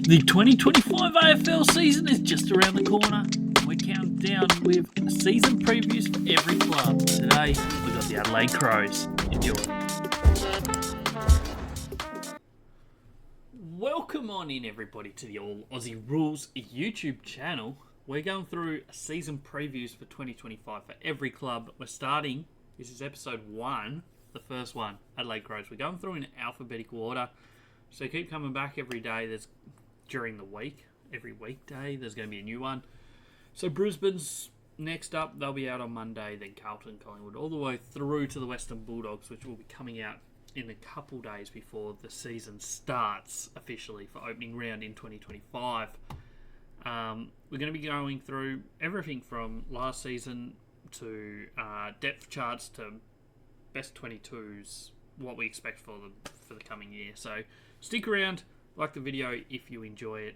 The 2025 AFL season is just around the corner. We're counting down with season previews for every club. Today, we've got the Adelaide Crows. Enjoy. Welcome on in, everybody, to the All Aussie Rules YouTube channel. We're going through season previews for 2025 for every club. We're starting, this is episode 1, the first one, Adelaide Crows. We're going through in alphabetical order. So keep coming back every day. During the week, every weekday, there's going to be a new one. So Brisbane's next up. They'll be out on Monday. Then Carlton, Collingwood, all the way through to the Western Bulldogs, which will be coming out in a couple days before the season starts officially for opening round in 2025. We're going to be going through everything from last season to depth charts to best 22s, what we expect for the coming year. So stick around. Like the video if you enjoy it.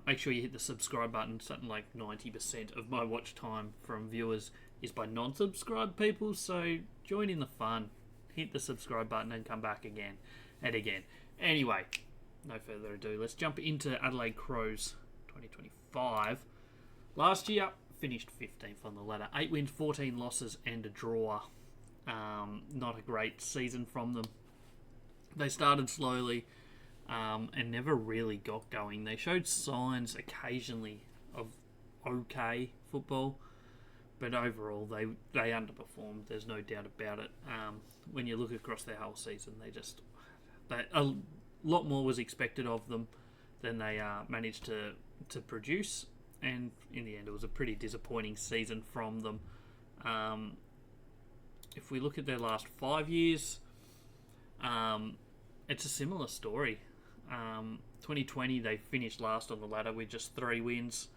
Make sure you hit the subscribe button. Something like 90% of my watch time from viewers is by non-subscribed people, so join in the fun. Hit the subscribe button and come back again and again. Anyway, no further ado. Let's jump into Adelaide Crows 2025. Last year, finished 15th on the ladder. 8 wins, 14 losses and a draw. Not a great season from them. They started slowly. And never really got going. They showed signs occasionally of okay football, but overall they underperformed. There's no doubt about it. When you look across their whole season, a lot more was expected of them than they managed to produce, and in the end, it was a pretty disappointing season from them. If we look at their last 5 years, it's a similar story. 2020 they finished last on the ladder with just 3 wins.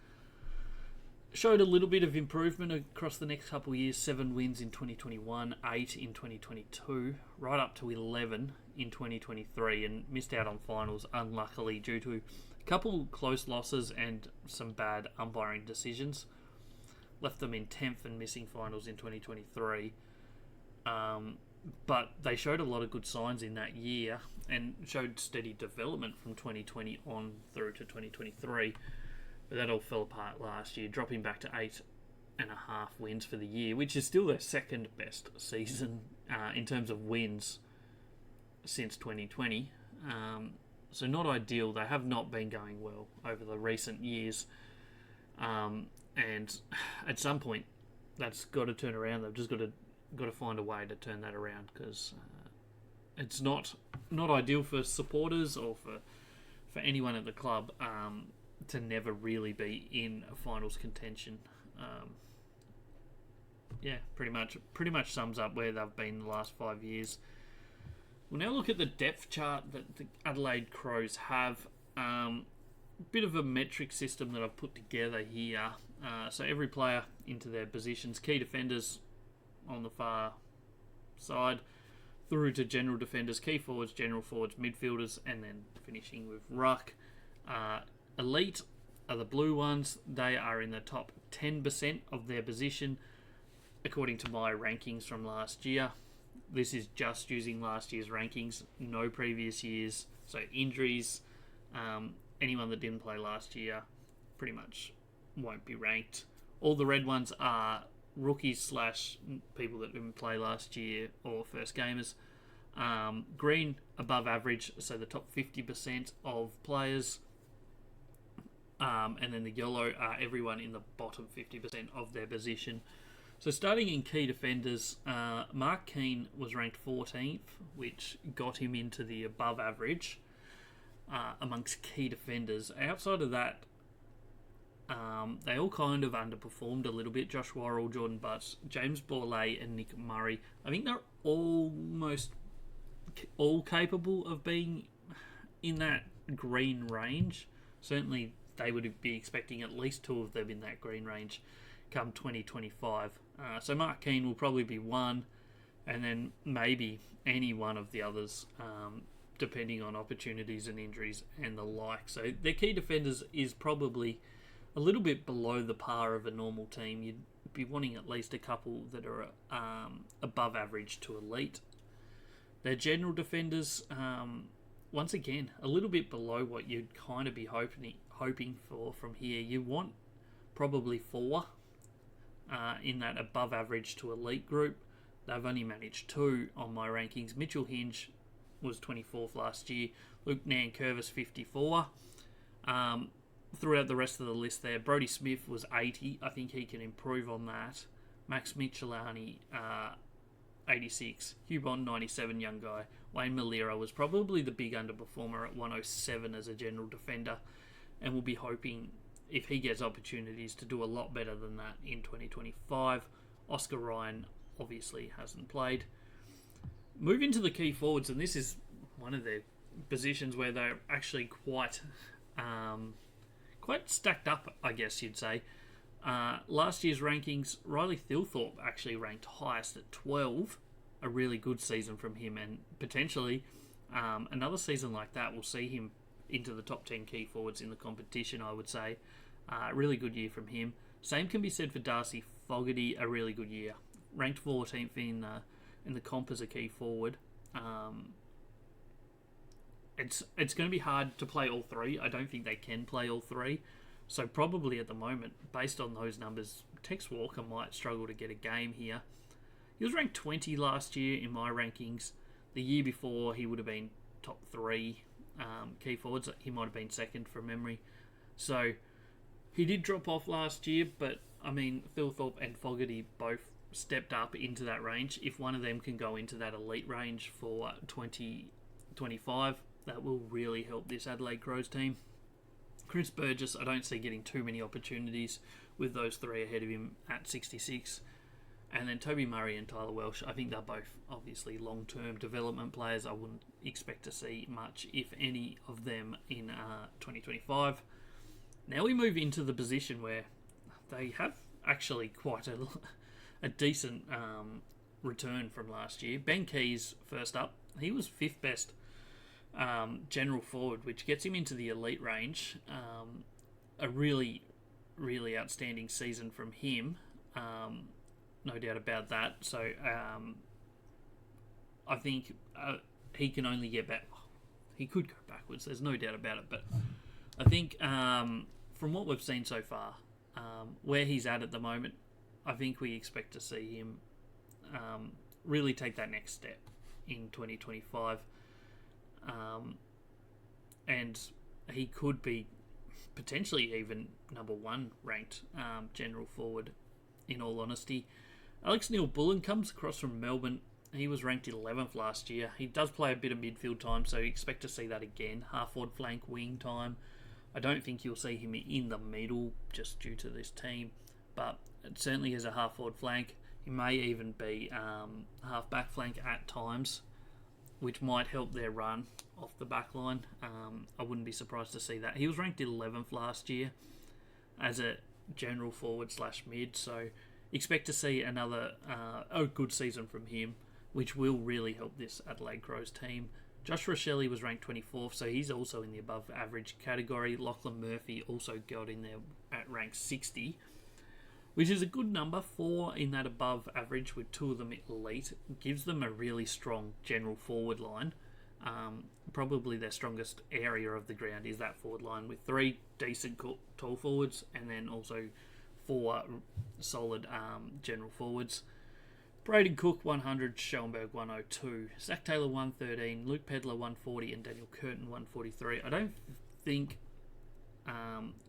Showed a little bit of improvement across the next couple of years. 7 wins in 2021, 8 in 2022, right up to 11 in 2023, and missed out on finals unluckily due to a couple close losses and some bad umpiring decisions. Left them in 10th and missing finals in 2023. But they showed a lot of good signs in that year and showed steady development from 2020 on through to 2023. But that all fell apart last year, dropping back to 8.5 wins for the year, which is still their second best season in terms of wins since 2020. So not ideal. They have not been going well over the recent years. And at some point, that's got to turn around. They've just got to find a way to turn that around, because it's not ideal for supporters or for anyone at the club to never really be in a finals contention. Pretty much sums up where they've been the last 5 years. We'll now look at the depth chart that the Adelaide Crows have. Bit of a metric system that I've put together here. So every player into their positions, key defenders on the far side, through to general defenders, key forwards, general forwards, midfielders, and then finishing with ruck. Elite are the blue ones. They are in the top 10% of their position, according to my rankings from last year. This is just using last year's rankings, no previous years. So injuries, anyone that didn't play last year pretty much won't be ranked. All the red ones are rookies / people that didn't play last year or first gamers. Green, above average, so the top 50% of players. And then the yellow are everyone in the bottom 50% of their position. So starting in key defenders, Mark Keane was ranked 14th, which got him into the above average amongst key defenders. Outside of that, they all kind of underperformed a little bit. Josh Worrell, Jordan Butts, James Borley and Nick Murray. I think they're almost all capable of being in that green range. Certainly they would be expecting at least 2 of them in that green range come 2025. So Mark Keane will probably be one, and then maybe any one of the others, depending on opportunities and injuries and the like. So their key defenders is probably a little bit below the par of a normal team. You'd be wanting at least a couple that are above average to elite. Their general defenders, once again, a little bit below what you'd kind of be hoping for from here. You want probably 4 in that above average to elite group. They've only managed 2 on my rankings. Mitchell Hinge was 24th last year. Luke Nankervis 54. Throughout the rest of the list there, Brodie Smith was 80. I think he can improve on that. Max Michelani 86. Hugh Bond 97, young guy. Wayne Malira was probably the big underperformer at 107 as a general defender, and we'll be hoping if he gets opportunities to do a lot better than that in 2025. Oscar Ryan obviously hasn't played. Move into the key forwards, and this is one of the positions where they're actually quite stacked up, I guess you'd say. Last year's rankings, Riley Thilthorpe actually ranked highest at 12. A really good season from him, and potentially another season like that will see him into the top 10 key forwards in the competition, I would say. Really good year from him. Same can be said for Darcy Fogarty, a really good year. Ranked 14th in the comp as a key forward. It's going to be hard to play all 3. I don't think they can play all 3. So probably at the moment, based on those numbers, Tex Walker might struggle to get a game here. He was ranked 20 last year in my rankings. The year before, he would have been top 3 key forwards. He might have been second from memory. So he did drop off last year, but I mean, Thilthorpe and Fogarty both stepped up into that range. If one of them can go into that elite range for 2025, that will really help this Adelaide Crows team. Chris Burgess, I don't see getting too many opportunities with those 3 ahead of him at 66. And then Toby Murray and Tyler Welsh, I think they're both obviously long-term development players. I wouldn't expect to see much, if any, of them in 2025. Now we move into the position where they have actually quite a decent return from last year. Ben Keys, first up. He was 5th best general forward, which gets him into the elite range. A really, really outstanding season from him. No doubt about that. So I think he can only get back. He could go backwards. There's no doubt about it. But I think from what we've seen so far, where he's at the moment, I think we expect to see him really take that next step in 2025. And he could be potentially even number 1 ranked general forward, in all honesty. Alex Neil-Bullen comes across from Melbourne. He was ranked 11th last year. He does play a bit of midfield time, so you expect to see that again. Half-forward flank wing time. I don't think you'll see him in the middle just due to this team, but it certainly is a half-forward flank. He may even be half-back flank at times, which might help their run off the back line. I wouldn't be surprised to see that. He was ranked 11th last year as a general forward / mid, so expect to see another good season from him, which will really help this Adelaide Crows team. Joshua Shelley was ranked 24th, so he's also in the above average category. Lachlan Murphy also got in there at rank 60, which is a good number. 4 in that above average with 2 of them elite. Gives them a really strong general forward line. Probably their strongest area of the ground is that forward line, with 3 decent tall forwards and then also 4 solid general forwards. Braden Cook 100, Schoenberg 102, Zach Taylor 113, Luke Pedler 140, and Daniel Curtin 143. I don't think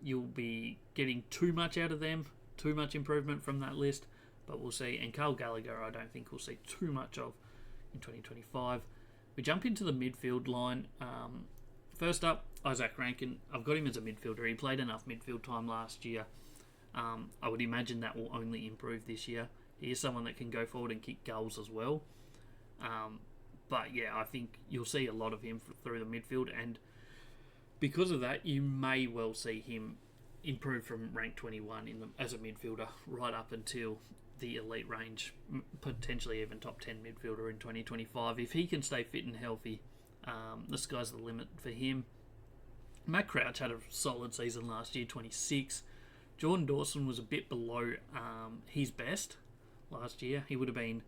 you'll be getting too much out of them, too much improvement from that list, but we'll see. And Carl Gallagher, I don't think we'll see too much of in 2025. We jump into the midfield line. First up, Isaac Rankin. I've got him as a midfielder. He played enough midfield time last year. I would imagine that will only improve this year. He is someone that can go forward and kick goals as well. But yeah, I think you'll see a lot of him through the midfield, and because of that, you may well see him improve from rank 21 as a midfielder right up until the elite range, potentially even top 10 midfielder in 2025. If he can stay fit and healthy, the sky's the limit for him. Matt Crouch had a solid season last year, 26. Jordan Dawson was a bit below his best last year. He would have been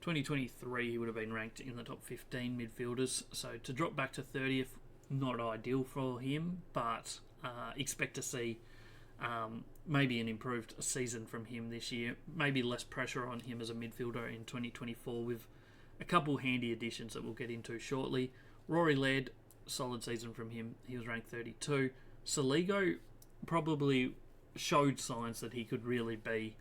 2023, he would have been ranked in the top 15 midfielders. So to drop back to 30th, not ideal for him, but expect to see maybe an improved season from him this year. Maybe less pressure on him as a midfielder in 2024 with a couple handy additions that we'll get into shortly. Rory Laird, solid season from him. He was ranked 32. Saligo probably showed signs that he could really be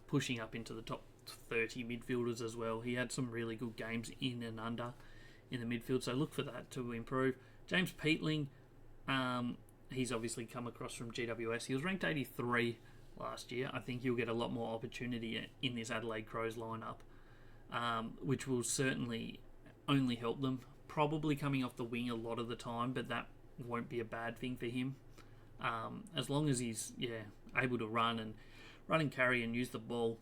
pushing up into the top 30 midfielders as well. He had some really good games in and under in the midfield, so look for that to improve. James Peatling, he's obviously come across from GWS. He was ranked 83 last year. I think he'll get a lot more opportunity in this Adelaide Crows lineup, which will certainly only help them. Probably coming off the wing a lot of the time, but that won't be a bad thing for him. As long as he's able to run and carry and use the ball,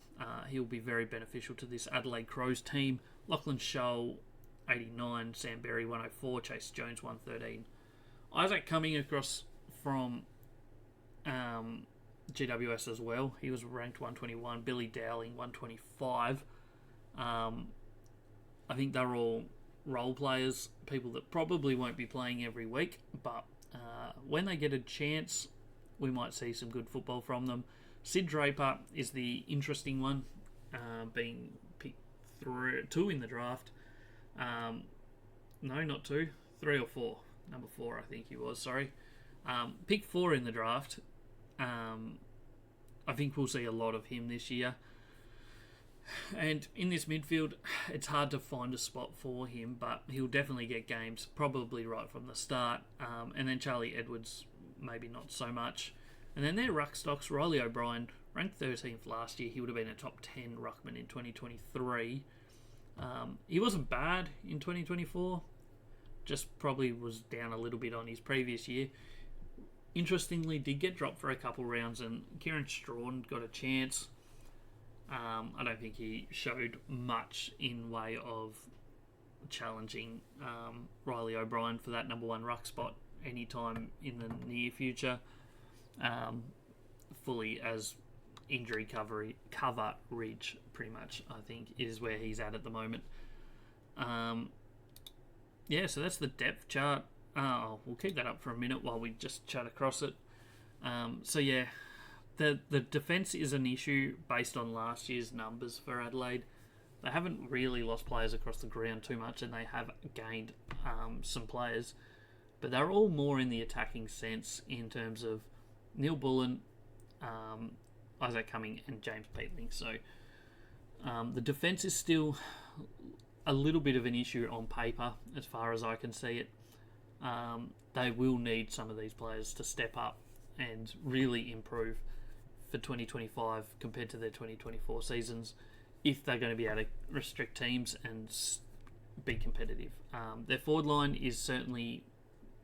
he'll be very beneficial to this Adelaide Crows team. Lachlan Shull, 89, Sam Berry, 104, Chase Jones, 113. Isaac coming across from GWS as well. He was ranked 121. Billy Dowling, 125. I think they're all role players, people that probably won't be playing every week, but when they get a chance, we might see some good football from them. Sid Draper is the interesting one, being picked 2 in the draft. No, not 2, 3 or 4. Number 4, I think he was, sorry. Pick 4 in the draft. I think we'll see a lot of him this year. And in this midfield, it's hard to find a spot for him, but he'll definitely get games, probably right from the start. And then Charlie Edwards, maybe not so much. And then their ruck stocks, Riley O'Brien, ranked 13th last year. He would have been a top 10 ruckman in 2023. He wasn't bad in 2024, just probably was down a little bit on his previous year. Interestingly, did get dropped for a couple rounds, and Kieran Strawn got a chance. I don't think he showed much in way of challenging Riley O'Brien for that number 1 ruck spot anytime in the near future. Fully as injury coverage, pretty much, I think, is where he's at the moment. So that's the depth chart. We'll keep that up for a minute while we just chat across it. The defence is an issue based on last year's numbers for Adelaide. They haven't really lost players across the ground too much, and they have gained some players, but they're all more in the attacking sense in terms of Neil Bullen, Isaac Cumming and James Peatling. So the defence is still a little bit of an issue on paper as far as I can see it. They will need some of these players to step up and really improve for 2025 compared to their 2024 seasons if they're going to be able to restrict teams and be competitive. Their forward line is certainly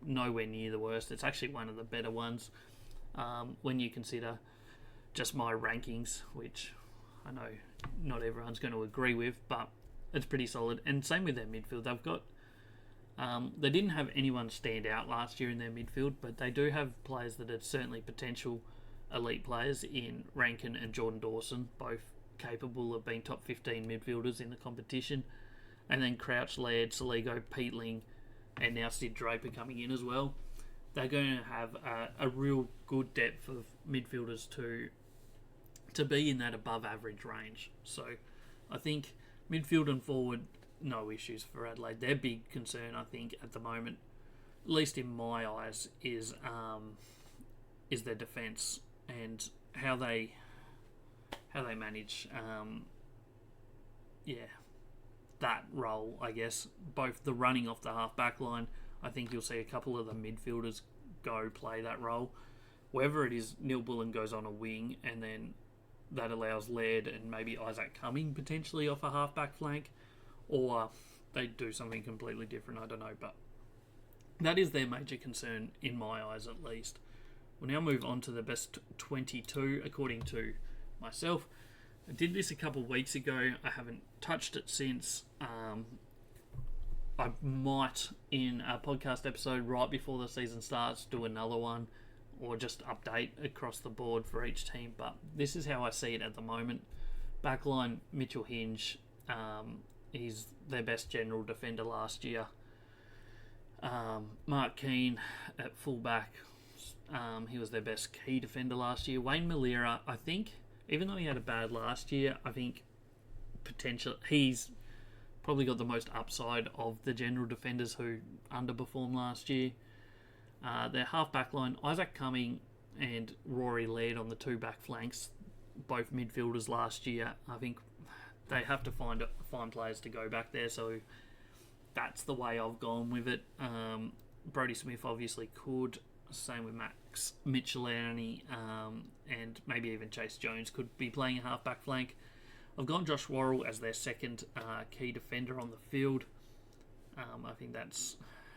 nowhere near the worst. It's actually one of the better ones when you consider just my rankings, which I know not everyone's going to agree with, but it's pretty solid. And same with their midfield. They've got they didn't have anyone stand out last year in their midfield, but they do have players that are certainly potential elite players in Rankin and Jordan Dawson, both capable of being top 15 midfielders in the competition. And then Crouch, Laird, Saligo, Peatling, and now Sid Draper coming in as well. They're going to have a real good depth of midfielders to be in that above average range. So I think midfield and forward, no issues for Adelaide. Their big concern, I think, at the moment, at least in my eyes, is their defence and how they manage that role, I guess. Both the running off the half-back line, I think you'll see a couple of the midfielders go play that role. Whether it is Neil Bullen goes on a wing and then that allows Laird and maybe Isaac Cumming potentially off a half-back flank, or they do something completely different, I don't know. But that is their major concern, in my eyes at least. We'll now move on to the best 22, according to myself. I did this a couple of weeks ago. I haven't touched it since. I might, in a podcast episode right before the season starts, do another one or just update across the board for each team. But this is how I see it at the moment. Backline, Mitchell Hinge, He's their best general defender last year. Mark Keane at fullback. He was their best key defender last year. Wayne Malira, I think, even though he had a bad last year, I think he's probably got the most upside of the general defenders who underperformed last year. Their half-back line, Isaac Cumming and Rory Laird on the two back flanks, both midfielders last year. I think they have to find players to go back there, so that's the way I've gone with it. Brodie Smith obviously could. Same with Max Michelini, and maybe even Chase Jones could be playing a half-back flank. I've gone Josh Worrell as their second key defender on the field. I think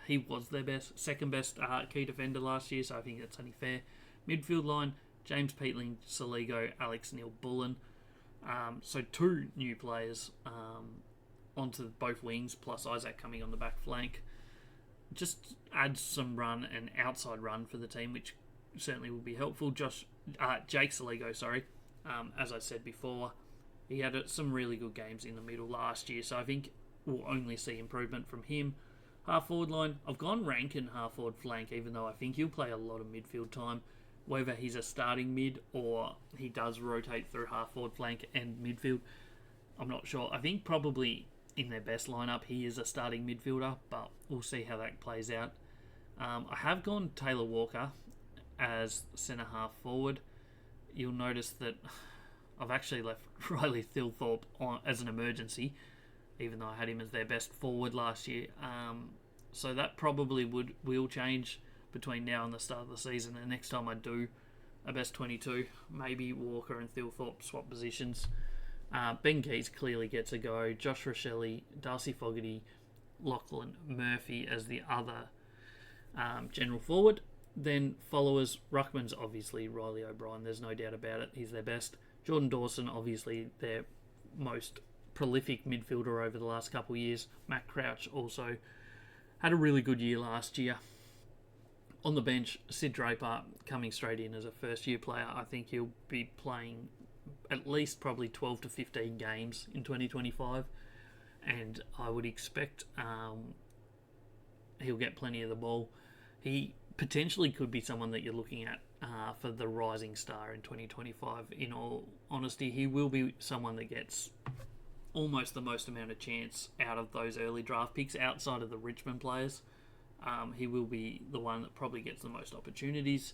he was their second best key defender last year, so I think that's only fair. Midfield line, James Peatling, Saligo, Alex Neil-Bullen. So two new players onto both wings, plus Isaac coming on the back flank. Just adds some run and outside run for the team, which certainly will be helpful. Jake Saligo, as I said before, he had some really good games in the middle last year, so I think we'll only see improvement from him. Half forward line, I've gone Rankin half forward flank, even though I think he'll play a lot of midfield time. Whether he's a starting mid or he does rotate through half forward flank and midfield, I'm not sure. I think probably in their best lineup he is a starting midfielder, but we'll see how that plays out. I have gone Taylor Walker as centre half forward. You'll notice that I've actually left Riley Thilthorpe on as an emergency, even though I had him as their best forward last year. So that probably will change between now and the start of the season. And next time I do a best 22, maybe Walker and Thilthorpe swap positions. Ben Keys clearly gets a go. Josh Rochelle, Darcy Fogarty, Lachlan Murphy as the other general forward. Then followers, Ruckman's obviously Riley O'Brien. There's no doubt about it. He's their best. Jordan Dawson, obviously their most prolific midfielder over the last couple of years. Matt Crouch also had a really good year last year. On the bench, Sid Draper coming straight in as a first-year player. I think he'll be playing at least probably 12 to 15 games in 2025, and I would expect he'll get plenty of the ball. He potentially could be someone that you're looking at for the rising star in 2025. In all honesty, he will be someone that gets almost the most amount of chance out of those early draft picks outside of the Richmond players. He will be the one that probably gets the most opportunities.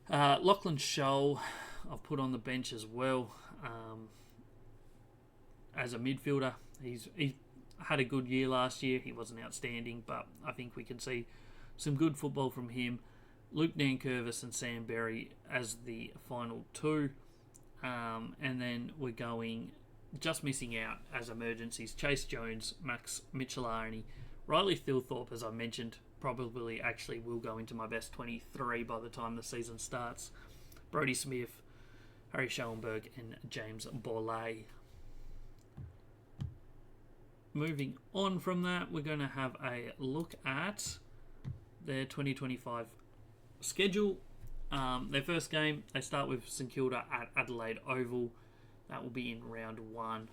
Lachlan Scholl, I've put on the bench as well as a midfielder. He had a good year last year. He wasn't outstanding, but I think we can see some good football from him. Luke Nankervis and Sam Berry as the final two. And then we're going, just missing out as emergencies, Chase Jones, Max Michelini, Riley Thilthorpe, as I mentioned, probably actually will go into my best 23 by the time the season starts. Brodie Smith, Harry Schellenberg, and James Borley. Moving on from that, we're going to have a look at their 2025 schedule. Their first game, they start with St Kilda at Adelaide Oval. That will be in round one.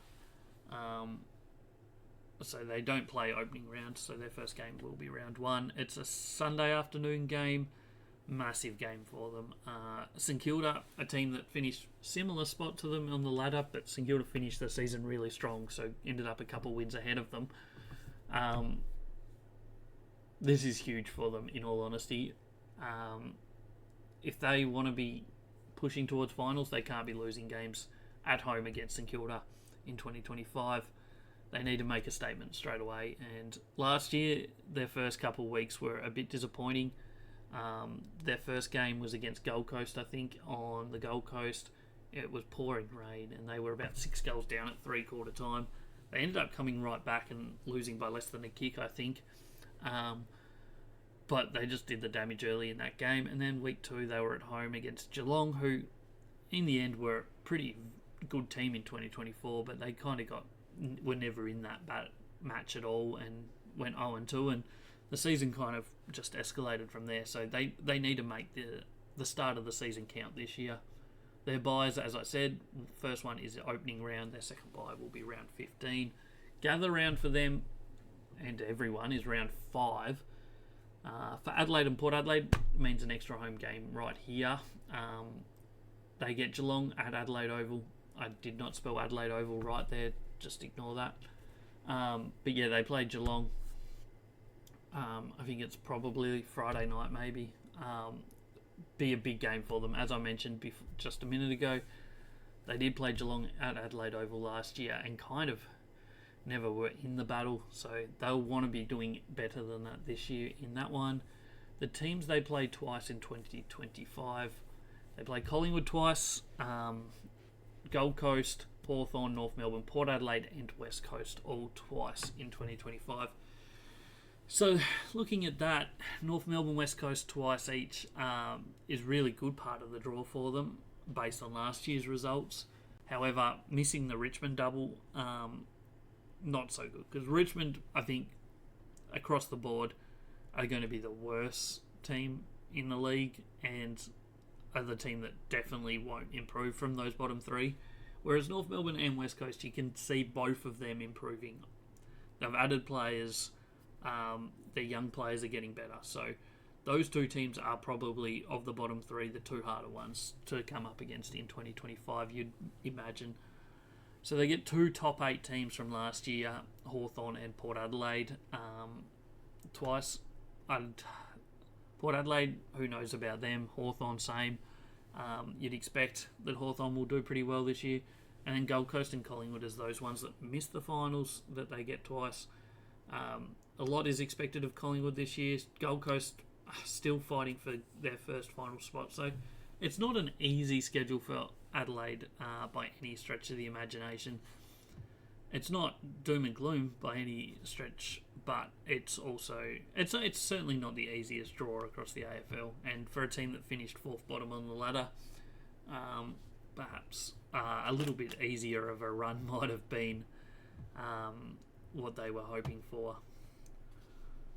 So they don't play opening round, so their first game will be round one. It's a Sunday afternoon game. Massive game for them. St Kilda, a team that finished similar spot to them on the ladder, but St Kilda finished the season really strong, so ended up a couple wins ahead of them. This is huge for them, in all honesty. If they want to be pushing towards finals, they can't be losing games at home against St Kilda in 2025. They need to make a statement straight away. And last year, their first couple of weeks were a bit disappointing. Their first game was against Gold Coast, I think, on the Gold Coast. It was pouring rain, and they were about 6 goals down at three-quarter time. They ended up coming right back and losing by less than a kick, I think. But they just did the damage early in that game. And then week 2, they were at home against Geelong, who in the end were a pretty good team in 2024, but they kind of were never in that bad match at all and went 0-2, and the season kind of just escalated from there. So they need to make the start of the season count this year. Their buys, as I said, first one is the opening round. Their second buy will be round 15. Gather round for them and everyone is round 5. For Adelaide and Port Adelaide, means an extra home game right here. They get Geelong at Adelaide Oval. I did not spell Adelaide Oval right there. Just ignore that. But yeah, they play Geelong. I think it's probably Friday night, maybe. Be a big game for them. As I mentioned just a minute ago, they did play Geelong at Adelaide Oval last year and kind of never were in the battle, so they'll want to be doing better than that this year in that one. The teams they played twice in 2025, they played Collingwood twice, Gold Coast, Hawthorn, North Melbourne, Port Adelaide and West Coast all twice in 2025. So looking at that, North Melbourne, West Coast twice each is really good part of the draw for them based on last year's results. However, missing the Richmond double, not so good, because Richmond, I think, across the board, are going to be the worst team in the league and are the team that definitely won't improve from those bottom 3. Whereas North Melbourne and West Coast, you can see both of them improving. They've added players, their young players are getting better. So those two teams are probably, of the bottom 3, the 2 harder ones to come up against in 2025, you'd imagine. So they get 2 top 8 teams from last year, Hawthorn and Port Adelaide, twice. Port Adelaide, who knows about them? Hawthorn, same. You'd expect that Hawthorn will do pretty well this year. And then Gold Coast and Collingwood as those ones that missed the finals, that they get twice. A lot is expected of Collingwood this year. Gold Coast still fighting for their first final spot. So it's not an easy schedule for Adelaide by any stretch of the imagination. It's not doom and gloom by any stretch, but it's certainly not the easiest draw across the AFL. And for a team that finished 4th bottom on the ladder, perhaps a little bit easier of a run might have been what they were hoping for.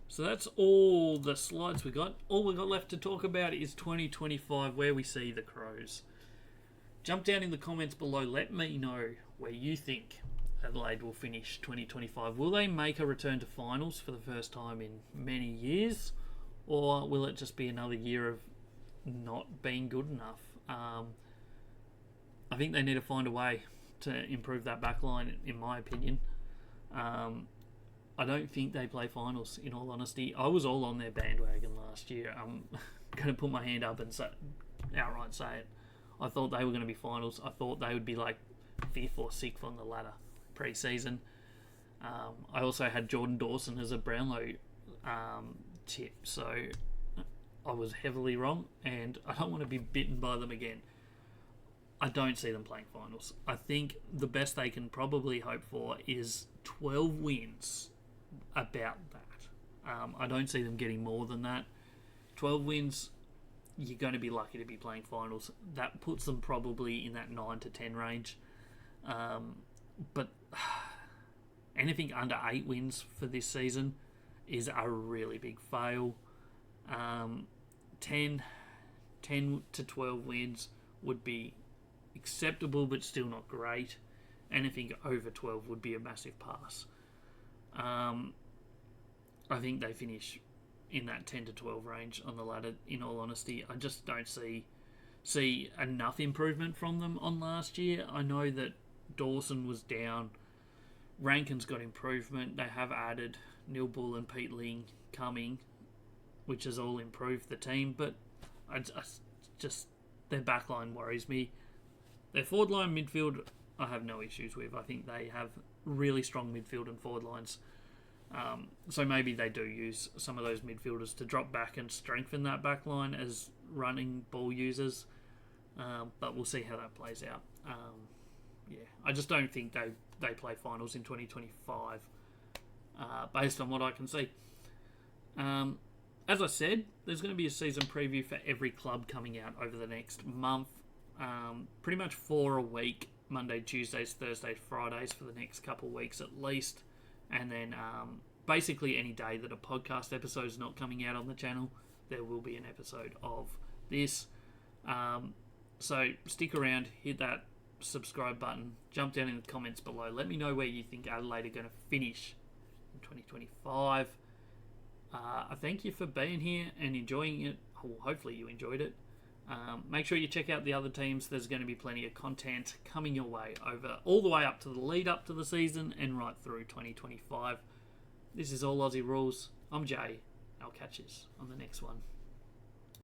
So that's all the slides we got. All we got left to talk about is 2025, where we see the Crows. Jump down in the comments below. Let me know where you think Adelaide will finish 2025. Will they make a return to finals for the first time in many years? Or will it just be another year of not being good enough? I think they need to find a way to improve that back line, in my opinion. I don't think they play finals, in all honesty. I was all on their bandwagon last year. I'm going to put my hand up and outright say it. I thought they were going to be finals. I thought they would be like 5th or 6th on the ladder pre-season. I also had Jordan Dawson as a Brownlow tip, so I was heavily wrong, and I don't want to be bitten by them again. I don't see them playing finals. I think the best they can probably hope for is 12 wins, about that. I don't see them getting more than that. 12 wins, you're going to be lucky to be playing finals. That puts them probably in that 9 to 10 range. But anything under 8 wins for this season is a really big fail. 10 to 12 wins would be acceptable, but still not great. Anything over 12 would be a massive pass. I think they finish in that 10 to 12 range on the ladder, in all honesty. I just don't see enough improvement from them on last year. I know that Dawson was down. Rankin's got improvement. They have added Neil Bull and Pete Ling coming, which has all improved the team, but I just their backline worries me. Their forward line midfield, I have no issues with. I think they have really strong midfield and forward lines. So maybe they do use some of those midfielders to drop back and strengthen that back line as running ball users. But we'll see how that plays out. I just don't think they play finals in 2025 based on what I can see. As I said, there's going to be a season preview for every club coming out over the next month. Pretty much 4 a week, Monday, Tuesdays, Thursdays, Fridays for the next couple of weeks at least. And then basically any day that a podcast episode is not coming out on the channel, there will be an episode of this. So stick around, hit that subscribe button, jump down in the comments below. Let me know where you think Adelaide are going to finish in 2025. I thank you for being here and enjoying it. Well, hopefully you enjoyed it. Make sure you check out the other teams. There's going to be plenty of content coming your way over all the way up to the lead up to the season and right through 2025. This is All Aussie Rules. I'm Jay. I'll catch you on the next one.